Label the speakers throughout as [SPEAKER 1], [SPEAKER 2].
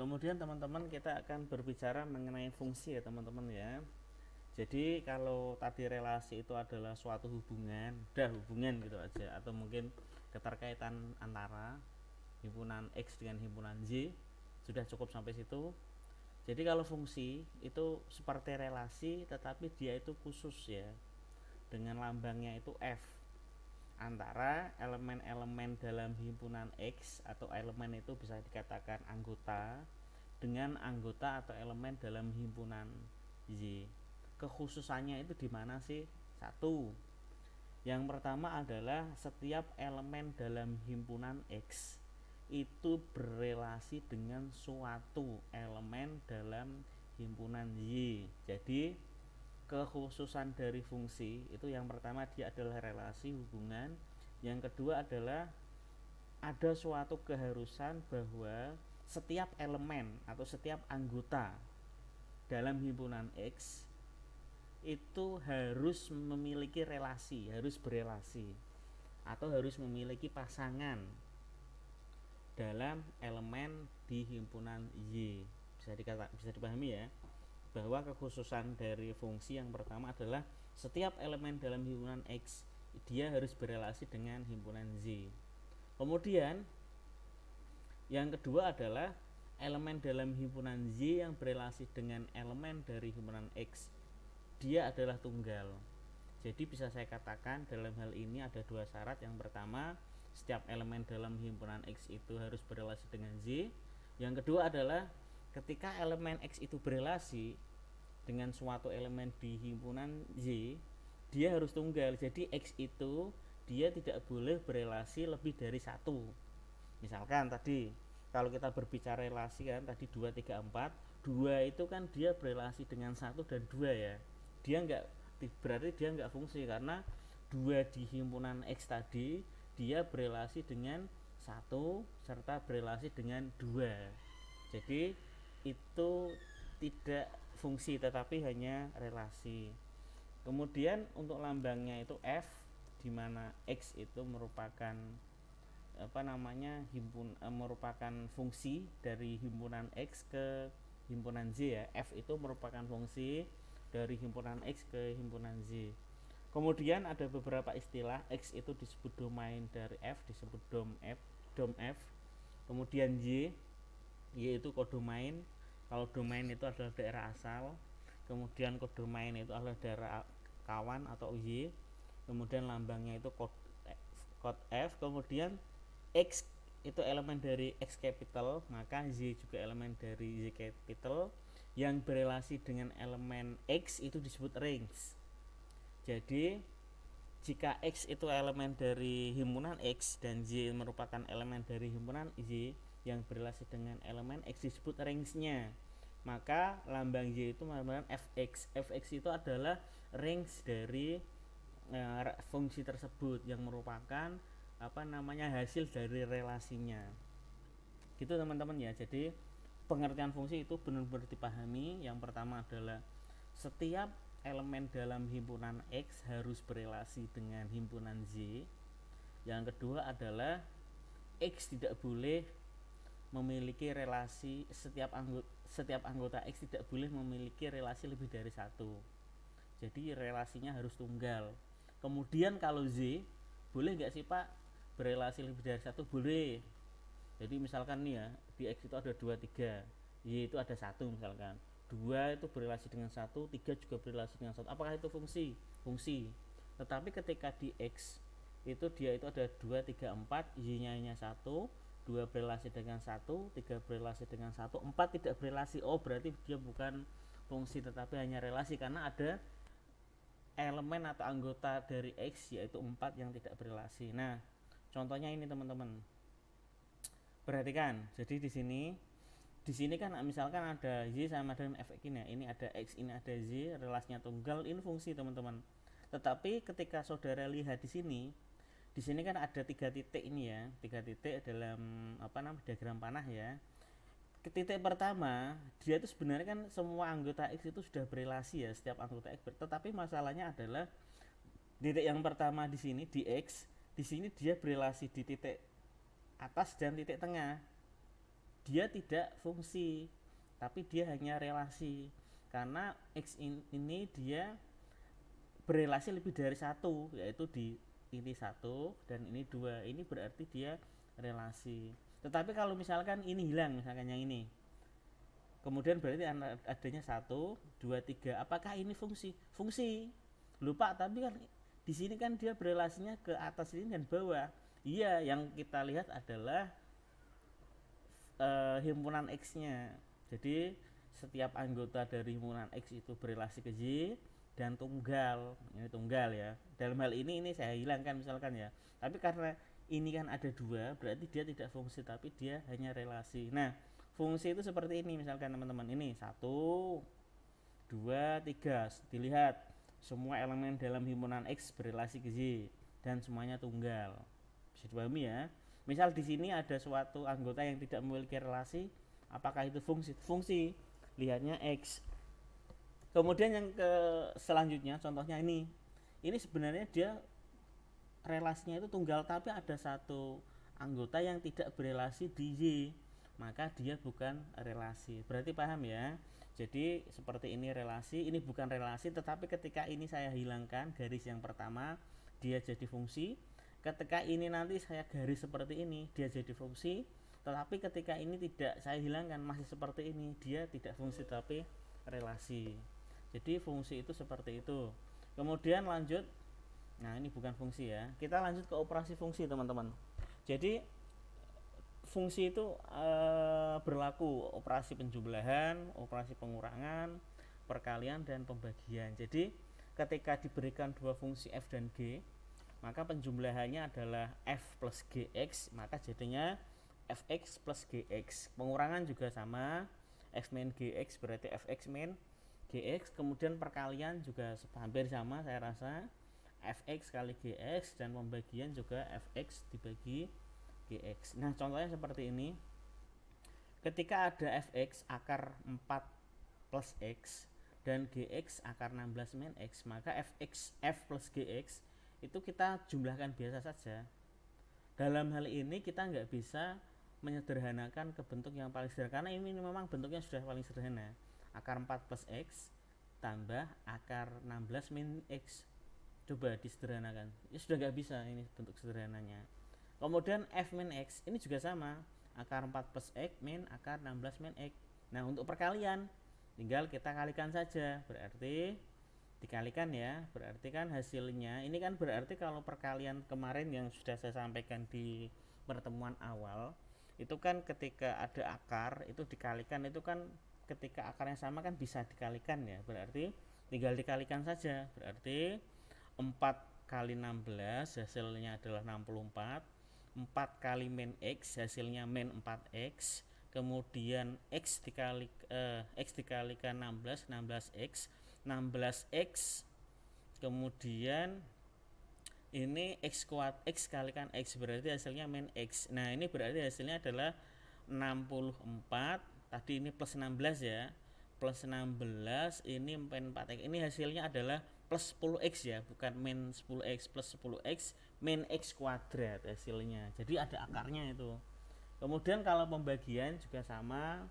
[SPEAKER 1] kemudian teman-teman kita akan berbicara mengenai fungsi ya teman-teman ya. Jadi kalau tadi relasi itu adalah suatu hubungan, udah hubungan gitu aja, atau mungkin keterkaitan antara himpunan X dengan himpunan Y, sudah cukup sampai situ. Jadi kalau fungsi itu seperti relasi, tetapi dia itu khusus ya, dengan lambangnya itu F, antara elemen-elemen dalam himpunan X atau elemen itu bisa dikatakan anggota dengan anggota atau elemen dalam himpunan Y. Kekhususannya itu di mana sih? Satu, yang pertama adalah setiap elemen dalam himpunan X itu berelasi dengan suatu elemen dalam himpunan Y. Jadi kekhususan dari fungsi itu yang pertama dia adalah relasi hubungan, yang kedua adalah ada suatu keharusan bahwa setiap elemen atau setiap anggota dalam himpunan X itu harus memiliki relasi, harus berelasi atau harus memiliki pasangan dalam elemen di himpunan Y. Bisa dipahami ya, bahwa kekhususan dari fungsi yang pertama adalah setiap elemen dalam himpunan X dia harus berelasi dengan himpunan Z. Kemudian yang kedua adalah elemen dalam himpunan Y yang berelasi dengan elemen dari himpunan X dia adalah tunggal. Jadi bisa saya katakan dalam hal ini ada dua syarat. Yang pertama, setiap elemen dalam himpunan X itu harus berelasi dengan Z. Yang kedua adalah ketika elemen X itu berelasi dengan suatu elemen di himpunan Y, dia harus tunggal. Jadi X itu dia tidak boleh berelasi lebih dari satu. Misalkan tadi kalau kita berbicara relasi kan tadi 2 3 4, 2 itu kan dia berelasi dengan 1 dan 2 ya. Dia enggak, berarti dia enggak fungsi karena 2 di himpunan X tadi dia berelasi dengan 1 serta berelasi dengan 2. Jadi itu tidak fungsi tetapi hanya relasi. Kemudian untuk lambangnya itu F, di mana X itu merupakan merupakan fungsi dari himpunan X ke himpunan Z ya. F itu merupakan fungsi dari himpunan X ke himpunan Z. Kemudian ada beberapa istilah. X itu disebut domain dari F, disebut dom F. Kemudian Y itu kodomain. Kalau domain itu adalah daerah asal. Kemudian kodomain itu adalah daerah kawan atau Y. Kemudian lambangnya itu kode F. Kemudian X itu elemen dari X capital, maka Y juga elemen dari Y capital. Yang berelasi dengan elemen X itu disebut range. Jadi jika X itu elemen dari himpunan X dan Y merupakan elemen dari himpunan Y yang berelasi dengan elemen X disebut range-nya. Maka lambang Y itu merupakan Fx. Fx itu adalah range dari fungsi tersebut yang merupakan hasil dari relasinya. Gitu teman-teman ya. Jadi pengertian fungsi itu benar-benar dipahami. Yang pertama adalah setiap elemen dalam himpunan X harus berelasi dengan himpunan Z. Yang kedua adalah X tidak boleh memiliki relasi, setiap anggota X tidak boleh memiliki relasi lebih dari satu. Jadi relasinya harus tunggal. Kemudian kalau Z, boleh nggak sih Pak berelasi lebih dari satu? Boleh. Jadi misalkan nih ya, di X itu ada 2, 3, Y itu ada 1 misalkan. 2 itu berelasi dengan 1, 3 juga berelasi dengan 1. Apakah itu fungsi? Fungsi. Tetapi ketika di X itu dia itu ada 2, 3, 4, Y-nya hanya 1, 2 berelasi dengan 1, 3 berelasi dengan 1, 4 tidak berelasi. Oh, berarti dia bukan fungsi tetapi hanya relasi karena ada elemen atau anggota dari X yaitu 4 yang tidak berelasi. Nah, contohnya ini teman-teman. Perhatikan. Jadi di sini kan misalkan ada Y sama dengan Fx ini ya. Ini ada X, ini ada Z, relasinya tunggal, ini fungsi teman-teman. Tetapi ketika saudara lihat di sini kan ada 3 titik ini ya. 3 titik dalam diagram panah ya. Titik pertama, dia itu sebenarnya kan semua anggota X itu sudah berelasi ya, setiap anggota X. Tetapi masalahnya adalah titik yang pertama di sini di X, di sini dia berelasi di titik atas dan titik tengah. dia tidak fungsi, tapi dia hanya relasi. Karena X ini dia berelasi lebih dari satu, yaitu di ini satu dan ini dua, ini berarti dia relasi. Tetapi kalau misalkan ini hilang, misalkan yang ini, kemudian berarti adanya satu dua tiga, apakah ini fungsi? Fungsi. Lupa, tapi kan di sini kan dia berelasinya ke atas ini dan bawah. Iya, yang kita lihat adalah himpunan X-nya. Jadi setiap anggota dari himpunan X itu berelasi ke Y dan tunggal. Ini tunggal ya. Dalam hal ini saya hilangkan misalkan ya. Tapi karena ini kan ada dua, berarti dia tidak fungsi tapi dia hanya relasi. Nah, fungsi itu seperti ini misalkan teman-teman. Ini 1 2 3. Dilihat semua elemen dalam himpunan X berelasi ke Y dan semuanya tunggal. Bisa dipahami ya. Misal di sini ada suatu anggota yang tidak memiliki relasi, apakah itu fungsi? Fungsi. Lihatnya X. Kemudian yang ke selanjutnya, contohnya ini. Ini sebenarnya dia relasinya itu tunggal, tapi ada satu anggota yang tidak berelasi di Y, maka dia bukan relasi. Berarti paham ya? Jadi seperti ini relasi, ini bukan relasi, tetapi ketika ini saya hilangkan garis yang pertama, dia jadi fungsi. Ketika ini nanti saya garis seperti ini, dia jadi fungsi. Tetapi ketika ini tidak saya hilangkan, masih seperti ini, dia tidak fungsi tapi relasi. Jadi fungsi itu seperti itu. Kemudian lanjut, nah ini bukan fungsi ya, kita lanjut ke operasi fungsi teman-teman. Jadi fungsi itu berlaku operasi penjumlahan, operasi pengurangan, perkalian, dan pembagian. Jadi ketika diberikan dua fungsi f dan g, maka penjumlahannya adalah f plus gx, maka jadinya fx plus gx. Pengurangan juga sama, f min gx berarti fx min gx. Kemudian perkalian juga hampir sama saya rasa, fx kali gx, dan pembagian juga fx dibagi gx. Nah contohnya seperti ini. Ketika ada fx akar 4 plus x dan gx akar 16 min x, maka f plus gx itu kita jumlahkan biasa saja. Dalam hal ini kita nggak bisa menyederhanakan ke bentuk yang paling sederhana, karena ini memang bentuknya sudah paling sederhana. Akar 4 plus x tambah akar 16 min x. Coba disederhanakan, ya sudah nggak bisa ini bentuk sederhananya. Kemudian f min x ini juga sama, akar 4 plus x min akar 16 min x. Nah untuk perkalian tinggal kita kalikan saja, berarti dikalikan ya, berarti kan hasilnya ini kan berarti kalau perkalian kemarin yang sudah saya sampaikan di pertemuan awal itu kan ketika ada akar itu dikalikan, itu kan ketika akarnya sama kan bisa dikalikan ya, berarti tinggal dikalikan saja, berarti 4 kali 16 hasilnya adalah 64, 4 kali min x hasilnya min 4x, kemudian x dikalikan 16, 16x, 16x, kemudian ini x kalikan x berarti hasilnya min x. Nah ini berarti hasilnya adalah 64, tadi ini plus 16 ya, plus 16 ini min 4x, ini hasilnya adalah plus 10x ya, bukan min 10x, plus 10x min x kuadrat hasilnya, jadi ada akarnya itu. Kemudian kalau pembagian juga sama,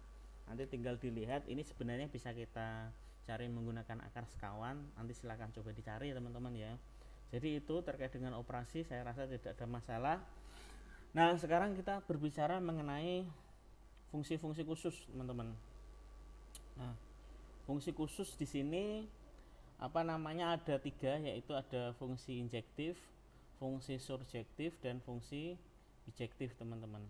[SPEAKER 1] nanti tinggal dilihat, ini sebenarnya bisa kita cari menggunakan akar sekawan, nanti silahkan coba dicari ya teman-teman ya. Jadi itu terkait dengan operasi, saya rasa tidak ada masalah. Nah sekarang kita berbicara mengenai fungsi-fungsi khusus teman-teman. Nah fungsi khusus di sini ada 3, yaitu ada fungsi injektif, fungsi surjektif, dan fungsi bijektif teman-teman.